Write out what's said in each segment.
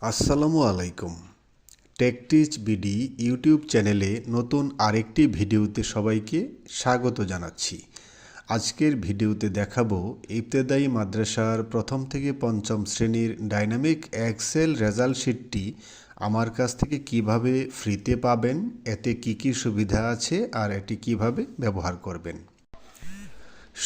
আসসালামু আলাইকুম। টেকটিচ BD YouTube চ্যানেলে নতুন আরেকটি ভিডিওতে সবাইকে স্বাগত জানাচ্ছি। আজকের ভিডিওতে দেখাবো ইবতেদায়ী মাদ্রাসার প্রথম থেকে পঞ্চম শ্রেণীর ডাইনামিক এক্সেল রেজাল্ট শিটটি আমার কাছ থেকে কিভাবে ফ্রিতে পাবেন, এতে কি কি সুবিধা আছে আর এটি কিভাবে ব্যবহার করবেন।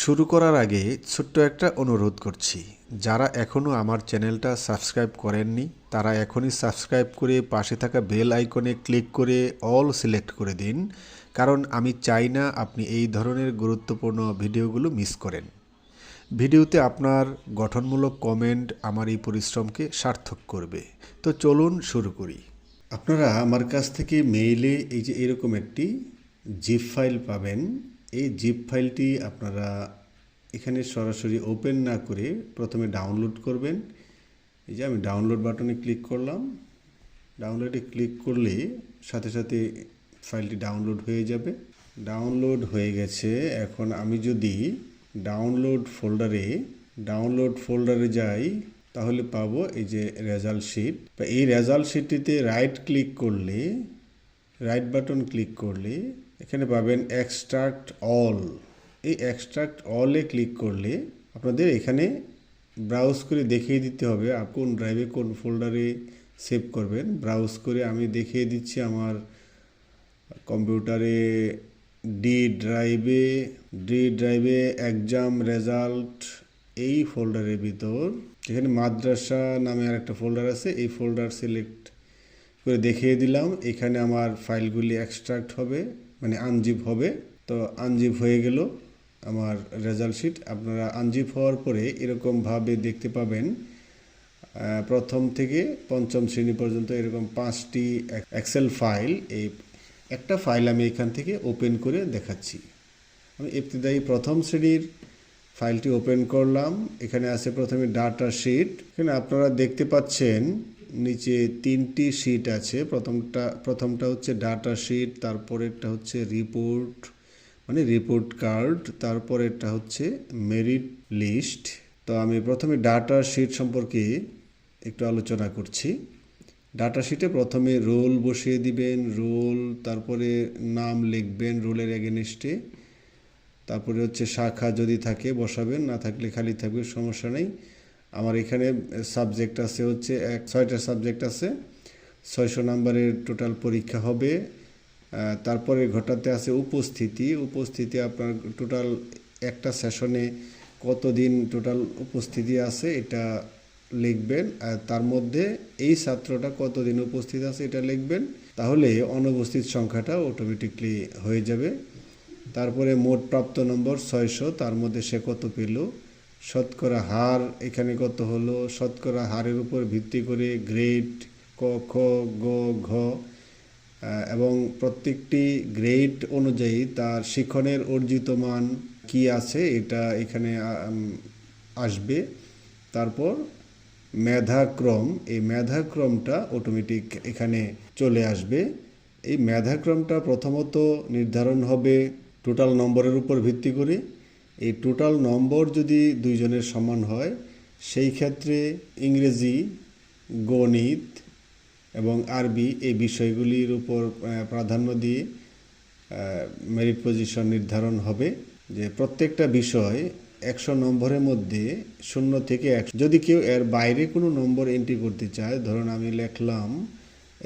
শুরু করার আগে ছোট্ট একটা অনুরোধ করছি, যারা এখনও আমার চ্যানেলটা সাবস্ক্রাইব করেননি তারা এখনই সাবস্ক্রাইব করে পাশে থাকা বেল আইকনে ক্লিক করে অল সিলেক্ট করে দিন, কারণ আমি চাই না আপনি এই ধরনের গুরুত্বপূর্ণ ভিডিওগুলো মিস করেন। ভিডিওতে আপনার গঠনমূলক কমেন্ট আমার এই পরিশ্রমকে সার্থক করবে। তো চলুন শুরু করি। আপনারা আমার কাছ থেকে মেইলে এই যে এরকম একটি জিপ ফাইল পাবেন। এই জিপ ফাইলটি আপনারা এখানে সরাসরি ওপেন না করে প্রথমে ডাউনলোড করবেন। এই যে আমি ডাউনলোড বাটনে ক্লিক করলাম। ডাউনলোডে ক্লিক করলে সাথে সাথে ফাইলটি ডাউনলোড হয়ে যাবে। ডাউনলোড হয়ে গেছে। এখন আমি যদি ডাউনলোড ফোল্ডারে যাই তাহলে পাবো এই যে রেজাল্ট শিট। এই রেজাল্ট শিটটিতে রাইট বাটন ক্লিক করলে এখানে পাবেন এক্সট্রাক্ট অল। এই এক্সট্রাক্ট অলে ক্লিক করলে আপনাদের এখানে ব্রাউজ করে দেখিয়ে দিতে হবে কোন ড্রাইভে কোন ফোল্ডারে সেভ করবেন। ব্রাউজ করে আমি দেখিয়ে দিচ্ছি আমার কম্পিউটারে ডি ড্রাইভে এক্সাম রেজাল্ট এই ফোল্ডারের ভিতর এখানে মাদ্রাসা নামে আর একটা ফোল্ডার আছে, এই ফোল্ডার সিলেক্ট করে দেখিয়ে দিলাম। এখানে আমার ফাইলগুলি এক্সট্রাক্ট হবে, মানে আনজিপ হবে। তো আনজিপ হয়ে গেল আমার রেজাল্ট শিট। আপনারা আনজিপ হওয়ার পরে এরকমভাবে দেখতে পাবেন প্রথম থেকে পঞ্চম শ্রেণী পর্যন্ত এরকম 5টি এক্সেল ফাইল। এই একটা ফাইল আমি এখান থেকে ওপেন করে দেখাচ্ছি। আমি ইবতেদায়ী প্রথম শ্রেণীর ফাইলটি ওপেন করলাম। এখানে আছে প্রথমে ডাটা শিট। এখানে আপনারা দেখতে পাচ্ছেন নিচে 3টি শিট আছে। প্রথমটা হচ্ছে ডাটা শিট, তারপরেরটা হচ্ছে রিপোর্ট মানে রিপোর্ট কার্ড, তারপরেরটা হচ্ছে মেরিট লিস্ট। তো আমি প্রথমে ডাটা শিট সম্পর্কে একটু আলোচনা করছি। ডাটা শিটে প্রথমে রোল বসিয়ে দিবেন, তারপরে নাম লিখবেন রোলের এগেনস্টে, তারপরে হচ্ছে শাখা যদি থাকে বসাবেন, না থাকলে খালি থাকবে, সমস্যা নেই। আমার এখানে সাবজেক্ট আছে হচ্ছে 6টা সাবজেক্ট আছে, 600 নাম্বারের টোটাল পরীক্ষা হবে। তারপরে ঘটাতে আছে উপস্থিতি আপনার টোটাল একটা সেশনে কতদিন টোটাল উপস্থিতি আছে এটা লিখবেন। আর তার মধ্যে এই ছাত্রটা কতদিন উপস্থিত আছে এটা লিখবেন, তাহলে অনুপস্থিত সংখ্যাটা অটোমেটিকলি হয়ে যাবে। তারপরে মোট প্রাপ্ত নম্বর 600, তার মধ্যে সে কত পেল, শতকরা হার এখানে কত হলো, শতকরা হারের উপর ভিত্তি করে গ্রেড ক, খ, গ, ঘ এবং প্রত্যেকটি গ্রেড অনুযায়ী তার শিক্ষণের অর্জিত মান কি আছে এটা এখানে আসবে। তারপর মেধাক্রম, এই মেধাক্রমটা অটোমেটিক এখানে চলে আসবে। এই মেধাক্রমটা প্রথমত নির্ধারণ হবে টোটাল নম্বরের উপর ভিত্তি করে। এই টোটাল নম্বর যদি দুইজনের সমান হয় সেই ক্ষেত্রে ইংরেজি, গণিত এবং আরবি এই বিষয়গুলির উপর প্রাধান্য দিয়ে মেরিট পজিশন নির্ধারণ হবে। যে প্রত্যেকটা বিষয় 100 নম্বরের মধ্যে 0 থেকে 100, যদি কেউ এর বাইরে কোনো নম্বর এন্ট্রি করতে চায়, ধরুন আমি লিখলাম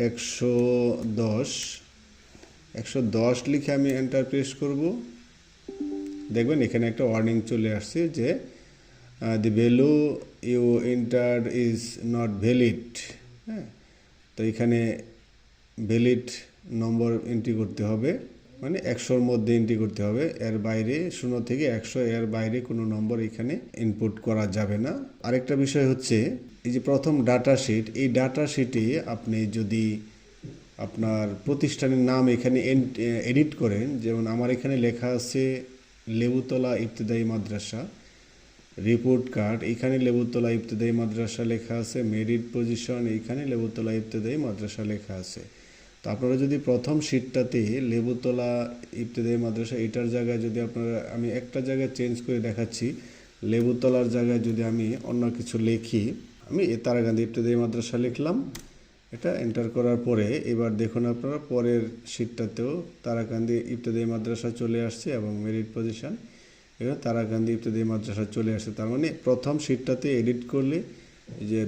110 লিখে আমি এন্টার প্রেস করব, দেখবেন এখানে একটা ওয়ার্নিং চলে আসছে যে the value you entered is not valid. হ্যাঁ, তো এখানে ভ্যালিড নম্বর এন্ট্রি করতে হবে, মানে 100-র মধ্যে এন্ট্রি করতে হবে। এর বাইরে 0 থেকে 100 এর বাইরে কোনো নম্বর এখানে ইনপুট করা যাবে না। আরেকটা বিষয় হচ্ছে এই যে প্রথম ডাটা শিট, এই ডাটা শিটে আপনি যদি আপনার প্রতিষ্ঠানের নাম এখানে এডিট করেন, যেমন আমার এখানে লেখা আছে লেবুতলা ইবতেদায়ী মাদ্রাসা, রিপোর্ট কার্ড এখানে লেবুতলা ইবতেদায়ী মাদ্রাসা লেখা আছে, মেরিট পজিশন এইখানে লেবুতলা ইবতেদায়ী মাদ্রাসা লেখা আছে। তো আপনারা যদি প্রথম শিটটাতে লেবুতলা ইবতেদায়ী মাদ্রাসা এটার জায়গায় যদি আমি একটা জায়গায় চেঞ্জ করে দেখাচ্ছি, লেবুতলার জায়গায় যদি আমি অন্য কিছু লিখি, আমি তারাকান্দি ইবতেদায়ী মাদ্রাসা লিখলাম। এটা এন্টার করার পরে এবার দেখুন আপনারা পরের শিটটাতেও তারাকান্দি ইবতেদায়ী মাদ্রাসা চলে আসছে এবং মেরিট পজিশন এবার তারাকান্দি ইবতেদায়ী মাদ্রাসা চলে আসছে। তার মানে প্রথম শিটটাতে এডিট করলে যে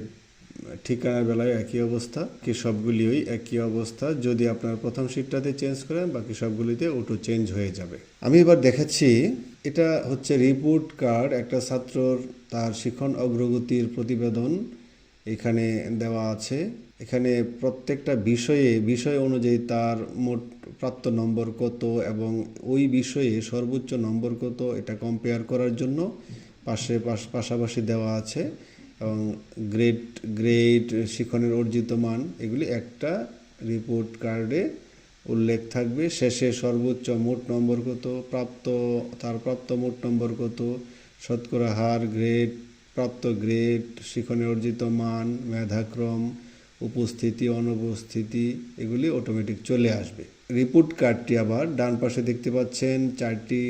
ঠিকানার বেলায় একই অবস্থা, কি সবগুলিই একই অবস্থা। যদি আপনার প্রথম শিটটাতে চেঞ্জ করেন বাকি সবগুলিতে অটো চেঞ্জ হয়ে যাবে। আমি এবার দেখাচ্ছি, এটা হচ্ছে রিপোর্ট কার্ড। একটা ছাত্রর তার শিক্ষণ অগ্রগতির প্রতিবেদন এখানে দেওয়া আছে। এখানে প্রত্যেকটা বিষয় অনুযায়ী তার মোট প্রাপ্ত নম্বর কত এবং ওই বিষয়ে সর্বোচ্চ নম্বর কত এটা কম্পেয়ার করার জন্য পাশাপাশি দেওয়া আছে এবং গ্রেড শিক্ষণের অর্জিত মান এগুলি একটা রিপোর্ট কার্ডে উল্লেখ থাকবে। শেষে সর্বোচ্চ মোট নম্বর কত, প্রাপ্ত মোট নম্বর কত, শতকরা হার, প্রাপ্ত গ্রেড, শিক্ষণের অর্জিত মান, মেধাক্রম, উপস্থিতি, অনুপস্থিতি এগুলি অটোমেটিক চলে আসবে। রিপোর্ট কার্ডটি আবার ডান পাশে দেখতে পাচ্ছেন 4টি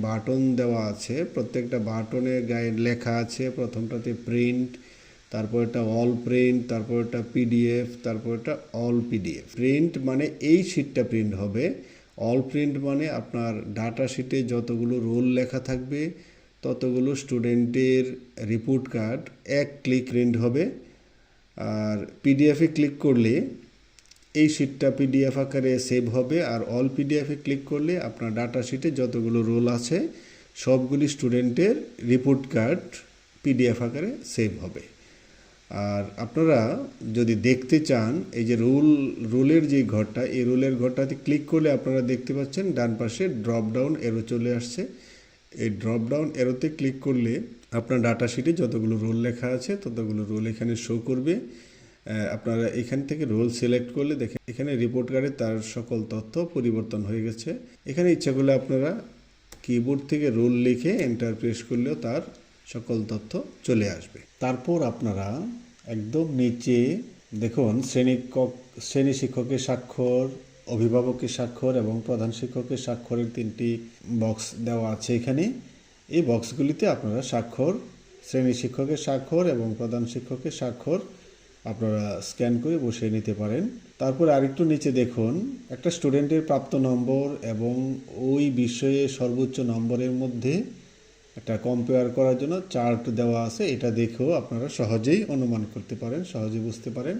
বাটন দেওয়া আছে। প্রত্যেকটা বাটনের গায়ে লেখা আছে, প্রথমটাতে প্রিন্ট, তারপরটা অল প্রিন্ট, তারপরটা পিডিএফ, তারপরটা অল পিডিএফ। প্রিন্ট মানে এই শিটটা প্রিন্ট হবে, অল প্রিন্ট মানে আপনার ডাটা শিটে যতগুলো রোল লেখা থাকবে ততগুলো স্টুডেন্টের রিপোর্ট কার্ড এক ক্লিক প্রিন্ট হবে। আর পিডিএফে ক্লিক করলে এই শিটটা পিডিএফ আকারে সেভ হবে, আর অল পিডিএফে ক্লিক করলে আপনার ডাটা শিটে যতগুলো রোল আছে সবগুলি স্টুডেন্টের রিপোর্ট কার্ড পিডিএফ আকারে সেভ হবে। আর আপনারা যদি দেখতে চান এই যে রোলের যে ঘরটা, এই রোলের ঘরটাতে ক্লিক করলে আপনারা দেখতে পাচ্ছেন ডান পাশে ড্রপ ডাউন এরো চলে আসছে। এই ড্রপ ডাউন এরোতে ক্লিক করলে আপনার ডাটা শিটে যতগুলো রোল লেখা আছে ততগুলো রোল এখানে শো করবে। আপনারা এখান থেকে রোল সিলেক্ট করলে দেখেন এখানে রিপোর্ট কার্ডে তার সকল তথ্য পরিবর্তন হয়ে গেছে। এখানে ইচ্ছা করলে আপনারা কিবোর্ড থেকে রোল লিখে এন্টার প্রেস করলেও তার সকল তথ্য চলে আসবে। তারপর আপনারা একদম নিচে দেখুন শ্রেণী শিক্ষকের স্বাক্ষর, অভিভাবকের স্বাক্ষর এবং প্রধান শিক্ষকের স্বাক্ষরের 3টি বক্স দেওয়া আছে এখানে। এই বক্সগুলিতে আপনারা স্বাক্ষর, শ্রেণী শিক্ষকের স্বাক্ষর এবং প্রধান শিক্ষকের স্বাক্ষর আপনারা স্ক্যান করে বসিয়ে নিতে পারেন। তারপর আরেকটু নিচে দেখুন একটা স্টুডেন্টের প্রাপ্ত নম্বর এবং ওই বিষয়ে সর্বোচ্চ নম্বরের মধ্যে একটা কম্পেয়ার করার জন্য চার্ট দেওয়া আছে। এটা দেখেও আপনারা সহজেই অনুমান করতে পারেন, সহজে বুঝতে পারেন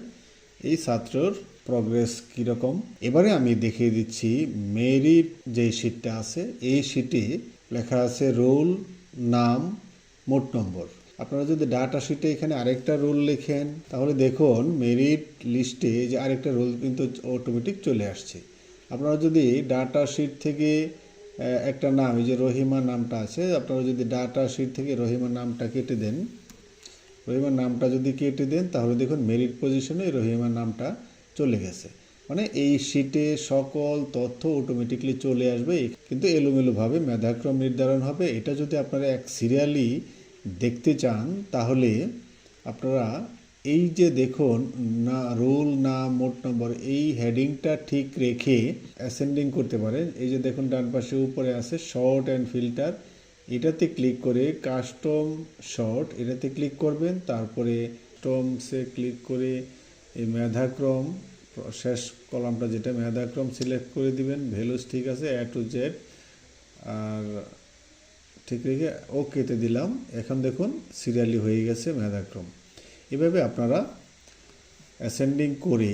এই ছাত্রর প্রগ্রেস কীরকম। এবারে আমি দেখিয়ে দিচ্ছি মেরিট যে শিটটা আছে, এই শিটে লেখা আছে রোল, নাম, মোট নম্বর। আপনারা যদি ডাটা শিটে এখানে আরেকটা রোল লেখেন তাহলে দেখুন মেরিট লিস্টে যে আরেকটা রোল কিন্তু অটোমেটিক চলে আসছে। আপনারা যদি ডাটা শিট থেকে একটা নাম, এই যে রহিমা নামটা আছে, আপনারা যদি ডাটা শিট থেকে রহিমার নামটা কেটে দেন, রহিমার নামটা যদি কেটে দেন তাহলে দেখুন মেরিট পজিশনে রহিমার নামটা চলে গেছে। মানে এই শিটে সকল তথ্য অটোমেটিকলি চলে আসবে, কিন্তু এলোমেলোভাবে মেধাক্রম নির্ধারণ হবে। এটা যদি আপনারা এক সিরিয়ালি দেখতে চান তাহলে আপনারা এই যে দেখুন না রোল, নাম, মোট নম্বর এই হেডিংটা ঠিক রেখে অ্যাসেন্ডিং করতে পারেন। এই যে দেখুন ডান পাশে উপরে আছে শর্ট অ্যান্ড ফিল্টার, এটাতে ক্লিক করে কাস্টম শর্ট এটাতে ক্লিক করবেন। তারপরে কাস্টমসে ক্লিক করে এই মেধাক্রম শেষ কলামটা যেটা মেধাক্রম সিলেক্ট করে দিবেন। ভ্যালুস ঠিক আছে A to Z আর ঠিক রেখে ওকেতে দিলাম। এখন দেখুন সিরিয়ালি হয়ে গেছে মেধাক্রম। এভাবে আপনারা অ্যাসেন্ডিং করে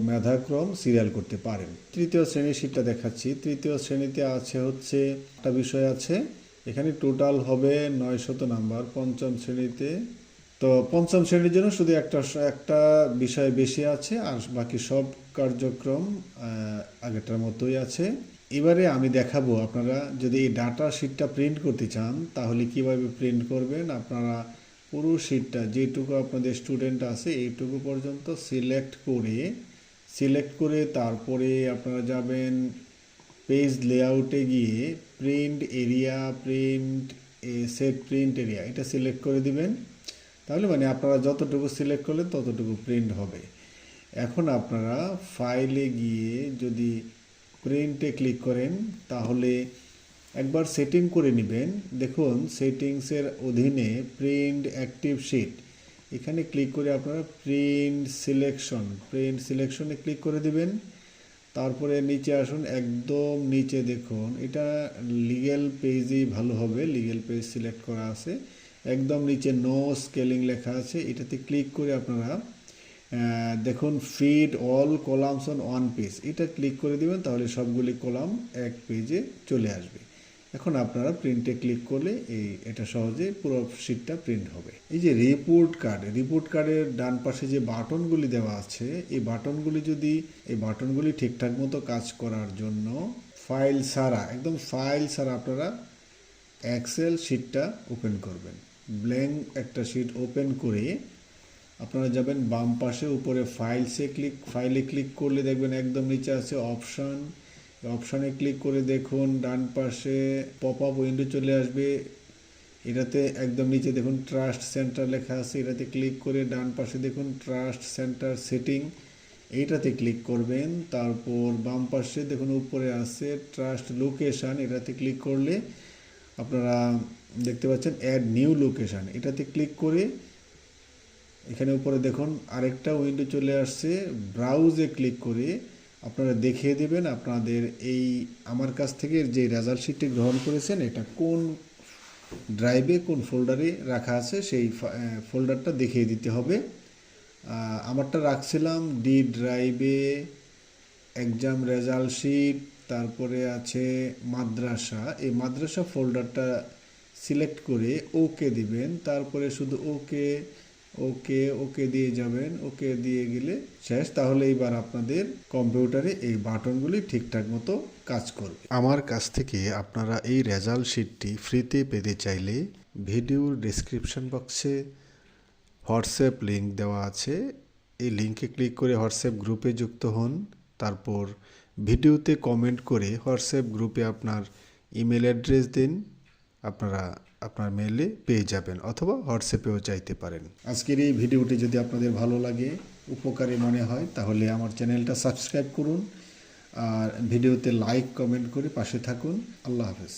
মেধাক্রম সিরিয়াল করতে পারেন। তৃতীয় শ্রেণীর শিটটা দেখাচ্ছি। তৃতীয় শ্রেণীতে আছে হচ্ছে একটা বিষয় আছে, এখানে টোটাল হবে 900 নাম্বার পঞ্চম শ্রেণীতে। তো পঞ্চম শ্রেণীর জন্য শুধু একটা বিষয় বেশি আছে আর বাকি সব কার্যক্রম আগেরটার মতোই আছে। এবারে আমি দেখাবো আপনারা যদি এই ডাটা শিটটা প্রিন্ট করতে চান তাহলে কিভাবে প্রিন্ট করবেন। আপনারা পুরো শিটটা যেটুকু আপনাদের স্টুডেন্ট আছে এইটুকু পর্যন্ত সিলেক্ট করে তারপরে আপনারা যাবেন পেজ লেআউটে গিয়ে print area, set print area এটা সিলেক্ট করে দিবেন। তাহলে মানে আপনারা যতটুকু সিলেক্ট করলেন ততটুকু প্রিন্ট হবে। এখন আপনারা ফাইলে গিয়ে যদি প্রিন্টে ক্লিক করেন তাহলে একবার সেটিং করে নেবেন। দেখুন সেটিংসের অধীনে প্রিন্ট অ্যাক্টিভ শিট এখানে ক্লিক করে আপনারা প্রিন্ট সিলেকশনে ক্লিক করে দিবেন। তারপরে নিচে আসুন, একদম নিচে দেখুন, এটা লিগ্যাল পেজই ভালো হবে, লিগ্যাল পেজ সিলেক্ট করা আছে। একদম নিচে নো স্কেলিং লেখা আছে, এটাতে ক্লিক করে আপনারা দেখুন feed all columns on one page, এটা ক্লিক করে দিবেন, তাহলে সবগুলি কলাম এক পেজে চলে আসবে। এখন আপনারা প্রিন্টে ক্লিক করলে এটা সহজে পুরো শিটটা প্রিন্ট হবে। এই যে রিপোর্ট কার্ডের ডান পাশে যে বাটনগুলি দেওয়া আছে, এই বাটনগুলি ঠিকঠাক মতো কাজ করার জন্য একদম ফাইল ছাড়া আপনারা এক্সেল শিটটা ওপেন করবেন। ব্ল্যাঙ্ক একটা শিট ওপেন করে আপনারা যাবেন বাম পাশে, উপরে ফাইলে ক্লিক করলে দেখবেন একদম নিচে আছে অপশানে ক্লিক করে দেখুন ডান পাশে পপ আপ উইন্ডো চলে আসবে। এটাতে একদম নিচে দেখুন ট্রাস্ট সেন্টার লেখা আছে, এটাতে ক্লিক করে ডান পাশে দেখুন ট্রাস্ট সেন্টার সেটিং, এইটাতে ক্লিক করবেন। তারপর বাম পাশে দেখুন উপরে আছে ট্রাস্ট লোকেশান, এটাতে ক্লিক করলে আপনারা দেখতে পাচ্ছেন অ্যাড নিউ লোকেশান, এটাতে ক্লিক করে এখানে উপরে দেখুন আরেকটা উইন্ডো চলে আসছে। ব্রাউজে ক্লিক করে আপনারা দেখিয়ে দেবেন আপনাদের এই আমার কাছ থেকে যে রেজাল্ট শিটটি গ্রহণ করেছেন এটা কোন ড্রাইভে কোন ফোল্ডারে রাখা আছে, সেই ফোল্ডারটা দেখিয়ে দিতে হবে। আমারটা রাখছিলাম ডি ড্রাইভে, এক্সাম রেজাল্ট শিট, তারপরে আছে মাদ্রাসা। এই মাদ্রাসা ফোল্ডারটা সিলেক্ট করে ওকে দিবেন, তারপরে শুধু ওকে দিয়ে যাবেন। ওকে দিয়ে গেলে শেষ। তাহলে এইবার আপনাদের কম্পিউটারে এই বাটনগুলি ঠিকঠাক মতো কাজ করবে। আমার কাছ থেকে আপনারা এই রেজাল্ট শিটটি ফ্রিতে পেতে চাইলে ভিডিওর ডেসক্রিপশন বক্সে হোয়াটসঅ্যাপ লিঙ্ক দেওয়া আছে, এই লিঙ্কে ক্লিক করে হোয়াটসঅ্যাপ গ্রুপে যুক্ত হন। তারপর ভিডিওতে কমেন্ট করে হোয়াটসঅ্যাপ গ্রুপে আপনার ইমেল অ্যাড্রেস দিন, আপনারা আপনার মেইলে পেয়ে যাবেন, অথবা হোয়াটসঅ্যাপেও চাইতে পারেন। আজকের এই ভিডিওটি যদি আপনাদের ভালো লাগে, উপকারী মনে হয়, তাহলে আমার চ্যানেলটা সাবস্ক্রাইব করুন আর ভিডিওতে লাইক কমেন্ট করে পাশে থাকুন। আল্লাহ হাফেজ।